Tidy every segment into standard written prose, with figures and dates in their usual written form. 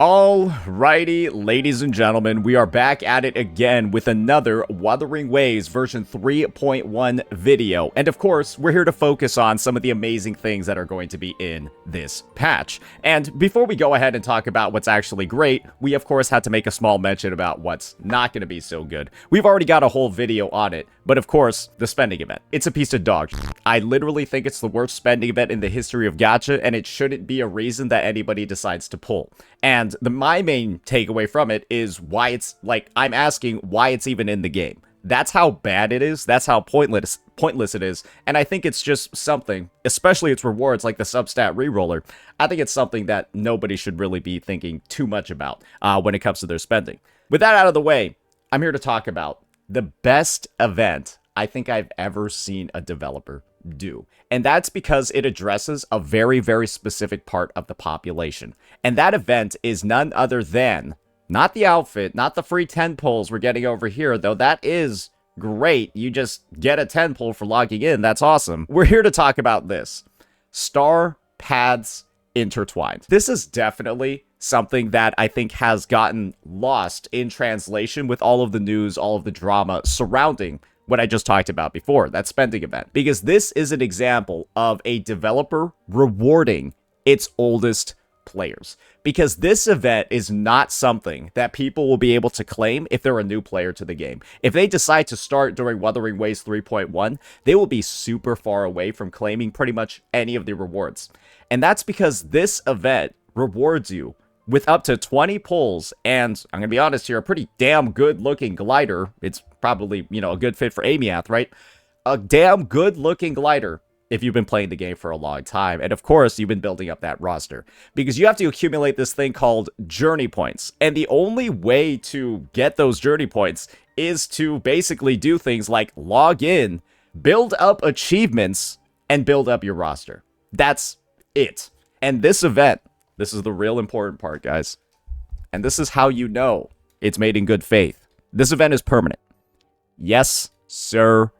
Alrighty, ladies and gentlemen, we are back at it again with another Wuthering Waves version 3.1 video. And of course, we're here to focus on some of the amazing things that are going to be in this patch. And before we go ahead and talk about what's actually great, we of course had to make a small mention about what's not going to be so good. We've already got a whole video on it, but of course, the spending event. It's a piece of dog. I literally think it's the worst spending event in the history of gacha, and it shouldn't be a reason that anybody decides to pull. And my main takeaway from it is why it's, like, I'm asking why it's even in the game. That's how bad it is. That's how pointless it is. And I think it's just something, especially its rewards like the substat reroller, I think it's something that nobody should really be thinking too much about when it comes to their spending. With that out of the way, I'm here to talk about the best event I think I've ever seen a developer do. And that's because it addresses a very, very specific part of the population. And that event is none other than, not the outfit, not the free 10 pulls we're getting over here, though that is great. You just get a 10 pull for logging in. That's awesome. We're here to talk about this. Starpaths intertwined. This is definitely something that I think has gotten lost in translation with all of the news, all of the drama surrounding what I just talked about before, that spending event. Because this is an example of a developer rewarding its oldest players. Because this event is not something that people will be able to claim if they're a new player to the game. If they decide to start during Wuthering Waves 3.1, they will be super far away from claiming pretty much any of the rewards. And that's because this event rewards you with up to 20 pulls, and I'm gonna be honest here, a pretty damn good looking glider. It's probably, you know, a good fit for Amiath, right? A damn good looking glider if you've been playing the game for a long time. And of course, you've been building up that roster, because you have to accumulate this thing called journey points. And the only way to get those journey points is to basically do things like log in, build up achievements, and build up your roster. That's it. And this event, this is the real important part, guys. And this is how you know it's made in good faith. This event is permanent. Yes, sir.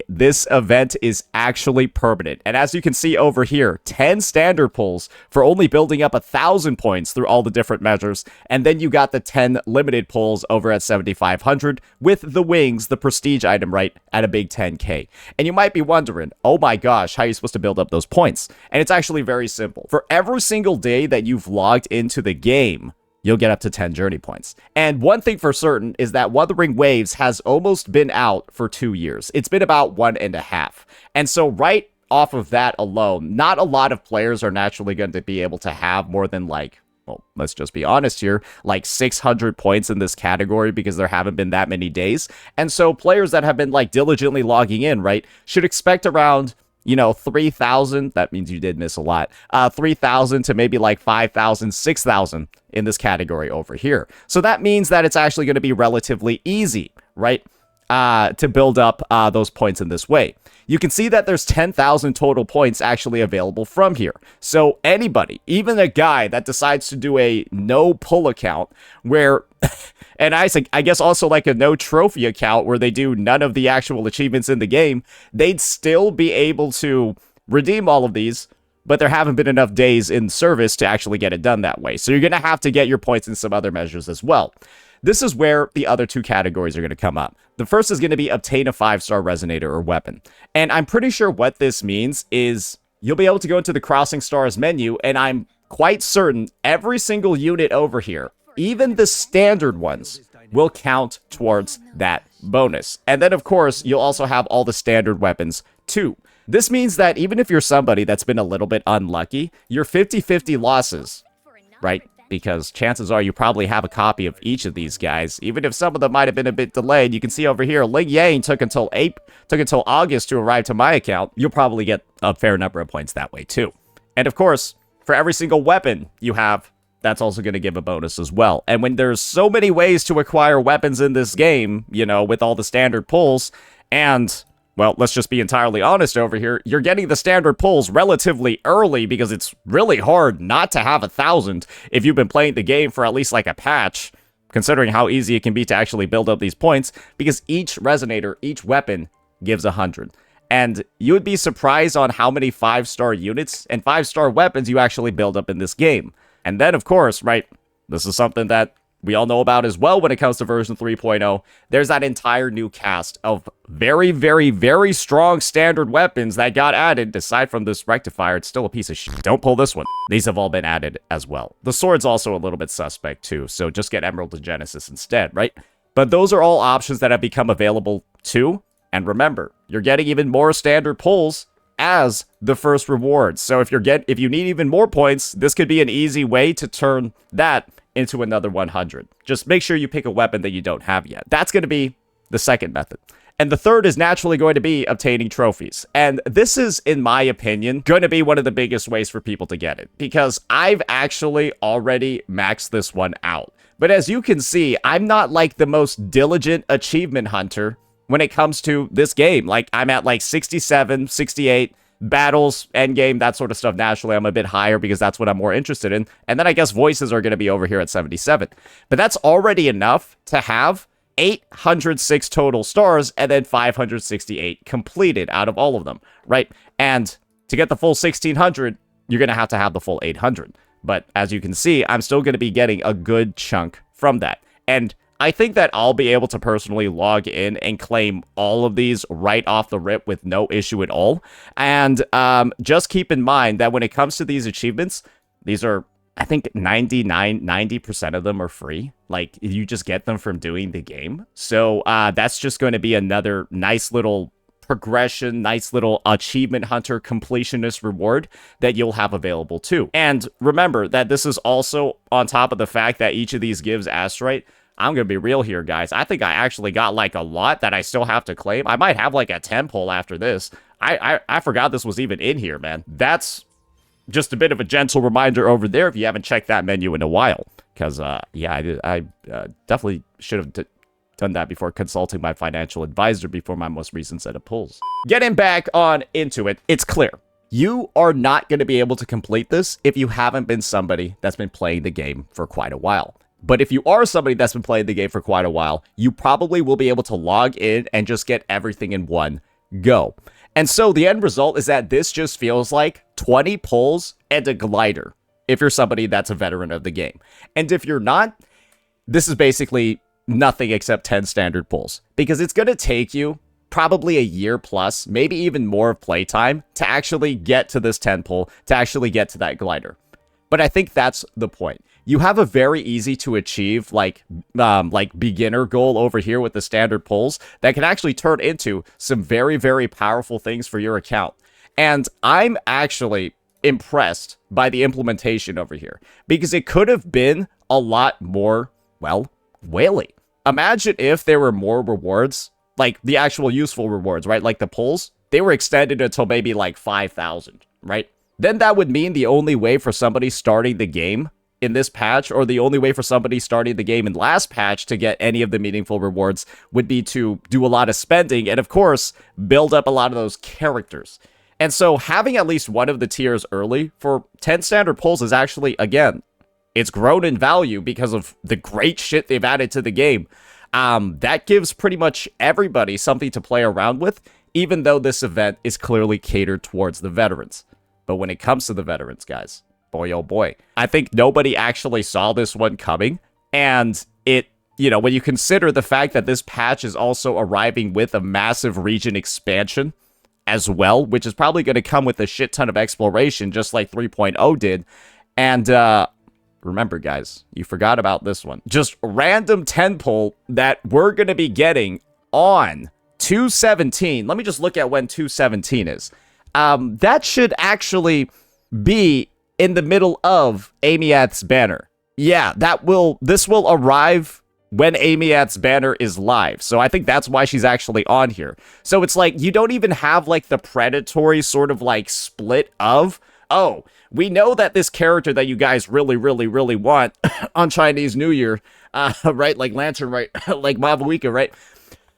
This event is actually permanent. And as you can see over here, 10 standard pulls for only building up 1,000 points through all the different measures. And then you got the 10 limited pulls over at 7,500 with the wings, the prestige item, right, at a big 10k. And you might be wondering, oh my gosh, how are you supposed to build up those points? And it's actually very simple. For every single day that you've logged into the game, you'll get up to 10 journey points. And one thing for certain is that Wuthering Waves has almost been out for 2 years. It's been about 1.5. And so right off of that alone, not a lot of players are naturally going to be able to have more than, like, well, let's just be honest here, like 600 points in this category, because there haven't been that many days. And so players that have been, like, diligently logging in, right, should expect around, you know, 3,000, that means you did miss a lot, 3,000 to maybe like 5,000, 6,000 in this category over here. So that means that it's actually going to be relatively easy, right, to build up those points in this way. You can see that there's 10,000 total points actually available from here. So anybody, even a guy that decides to do a no pull account where, and I guess also like a no trophy account where they do none of the actual achievements in the game, they'd still be able to redeem all of these, but there haven't been enough days in service to actually get it done that way. So you're going to have to get your points in some other measures as well. This is where the other two categories are going to come up. The first is going to be obtain a 5-star resonator or weapon. And I'm pretty sure what this means is you'll be able to go into the Crossing Stars menu, and I'm quite certain every single unit over here, even the standard ones, will count towards that bonus. And then, of course, you'll also have all the standard weapons too. This means that even if you're somebody that's been a little bit unlucky, your 50-50 losses, right? Because chances are you probably have a copy of each of these guys, even if some of them might have been a bit delayed. You can see over here, Ling Yang took until August to arrive to my account. You'll probably get a fair number of points that way too. And of course, for every single weapon you have, that's also going to give a bonus as well. And when there's so many ways to acquire weapons in this game, you know, with all the standard pulls, and, well, let's just be entirely honest over here, you're getting the standard pulls relatively early because it's really hard not to have 1,000 if you've been playing the game for at least like a patch, considering how easy it can be to actually build up these points, because each resonator, each weapon gives 100. And you would be surprised on how many 5-star units and 5-star weapons you actually build up in this game. And then, of course, right, This is something that we all know about as well when it comes to version 3.0. There's that entire new cast of very, very, very strong standard weapons that got added. Aside from this rectifier, it's still a piece of shit. Don't pull this one. These have all been added as well. The sword's also a little bit suspect too, so just get Emerald and Genesis instead, right? But those are all options that have become available too. And remember, you're getting even more standard pulls as the first reward. So if you need even more points, this could be an easy way to turn that into another 100. Just make sure you pick a weapon that you don't have yet. That's going to be the second method. And the third is naturally going to be obtaining trophies. And this is, in my opinion, going to be one of the biggest ways for people to get it, because I've actually already maxed this one out. But as you can see, I'm not like the most diligent achievement hunter when it comes to this game. Like, I'm at like 67, 68, battles, endgame, that sort of stuff. Naturally, I'm a bit higher because that's what I'm more interested in. And then I guess voices are going to be over here at 77. But that's already enough to have 806 total stars and then 568 completed out of all of them, right? And to get the full 1600, you're going to have the full 800. But as you can see, I'm still going to be getting a good chunk from that. And I think that I'll be able to personally log in and claim all of these right off the rip with no issue at all. And just keep in mind that when it comes to these achievements, these are, I think 90% of them are free. Like, you just get them from doing the game. So that's just going to be another nice little progression, nice little achievement hunter completionist reward that you'll have available too. And remember that this is also on top of the fact that each of these gives Astrite. I'm going to be real here, guys. I think I actually got like a lot that I still have to claim. I might have like a 10 pull after this. I forgot this was even in here, man. That's just a bit of a gentle reminder over there if you haven't checked that menu in a while. Because, yeah, I definitely should have done that before consulting my financial advisor before my most recent set of pulls. Getting back on into it, it's clear. You are not going to be able to complete this if you haven't been somebody that's been playing the game for quite a while. But if you are somebody that's been playing the game for quite a while, you probably will be able to log in and just get everything in one go. And so the end result is that this just feels like 20 pulls and a glider if you're somebody that's a veteran of the game. And if you're not, this is basically nothing except 10 standard pulls, because it's going to take you probably a year plus, maybe even more of playtime to actually get to this 10 pull, to actually get to that glider. But I think that's the point. You have a very easy to achieve like beginner goal over here with the standard pulls that can actually turn into some very, very powerful things for your account. And I'm actually impressed by the implementation over here, because it could have been a lot more, well, whaley. Imagine if there were more rewards, like the actual useful rewards, right? Like the pulls, they were extended until maybe like 5,000, right? Then that would mean the only way for somebody starting the game in this patch, or the only way for somebody starting the game in last patch to get any of the meaningful rewards, would be to do a lot of spending and, of course, build up a lot of those characters. And so having at least one of the tiers early for 10 standard pulls is actually, again, it's grown in value because of the great shit they've added to the game. That gives pretty much everybody something to play around with, even though this event is clearly catered towards the veterans. But when it comes to the veterans, guys, boy, oh boy, I think nobody actually saw this one coming. And it, you know, when you consider the fact that this patch is also arriving with a massive region expansion as well, which is probably going to come with a shit ton of exploration, just like 3.0 did. And, remember, guys, you forgot about this one. Just random 10 pull that we're going to be getting on 2/17. Let me just look at when 2/17 is. That should actually be in the middle of Amiath's banner. Yeah, this will arrive when Amiath's banner is live. So I think that's why she's actually on here. So it's like, you don't even have like the predatory sort of like split of, oh, we know that this character that you guys really, really, really want on Chinese New Year, right? Like Lantern, right? Like Mavuika, right?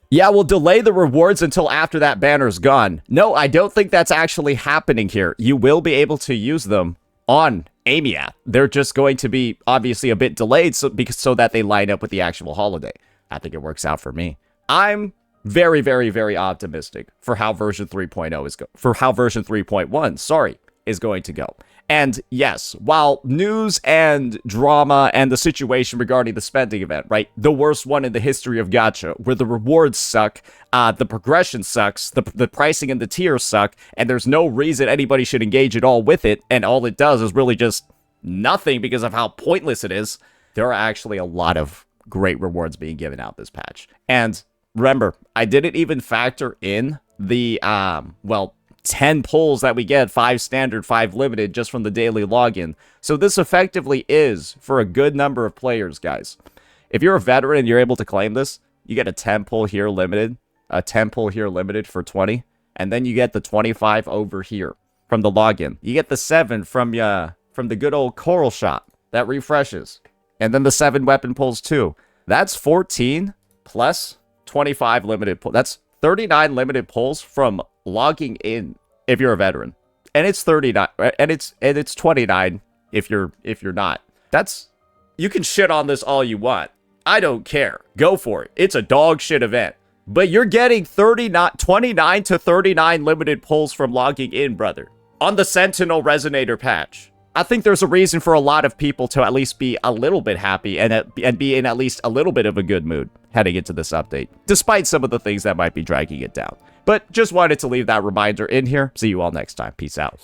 Yeah, we'll delay the rewards until after that banner's gone. No, I don't think that's actually happening here. You will be able to use them on Amiath. They're just going to be obviously a bit delayed so that they line up with the actual holiday. I think it works out for me. I'm very, very, very optimistic for how version 3.0 is for how version 3.1, is going to go. And yes, while news and drama and the situation regarding the spending event, right, the worst one in the history of gacha, where the rewards suck, the progression sucks, the pricing and the tiers suck, and there's no reason anybody should engage at all with it, and all it does is really just nothing because of how pointless it is, there are actually a lot of great rewards being given out this patch. And remember, I didn't even factor in the, 10 pulls that we get, 5 standard, 5 limited, just from the daily login. So this effectively is for a good number of players, guys. If you're a veteran and you're able to claim this, you get a 10 pull here limited, a 10 pull here limited for 20, and then you get the 25 over here from the login. You get the 7 from the good old coral shop that refreshes, and then the 7 weapon pulls too. That's 14 plus 25 limited pulls. That's 39 limited pulls from logging in if you're a veteran, and it's 39, and it's 29 if you're not. That's, you can shit on this all you want. I don't care. Go for it. It's a dog shit event, but you're getting 29 to 39 limited pulls from logging in, brother, on the Sentinel Resonator patch. I think there's a reason for a lot of people to at least be a little bit happy and be in at least a little bit of a good mood heading into this update, despite some of the things that might be dragging it down. But just wanted to leave that reminder in here. See you all next time. Peace out.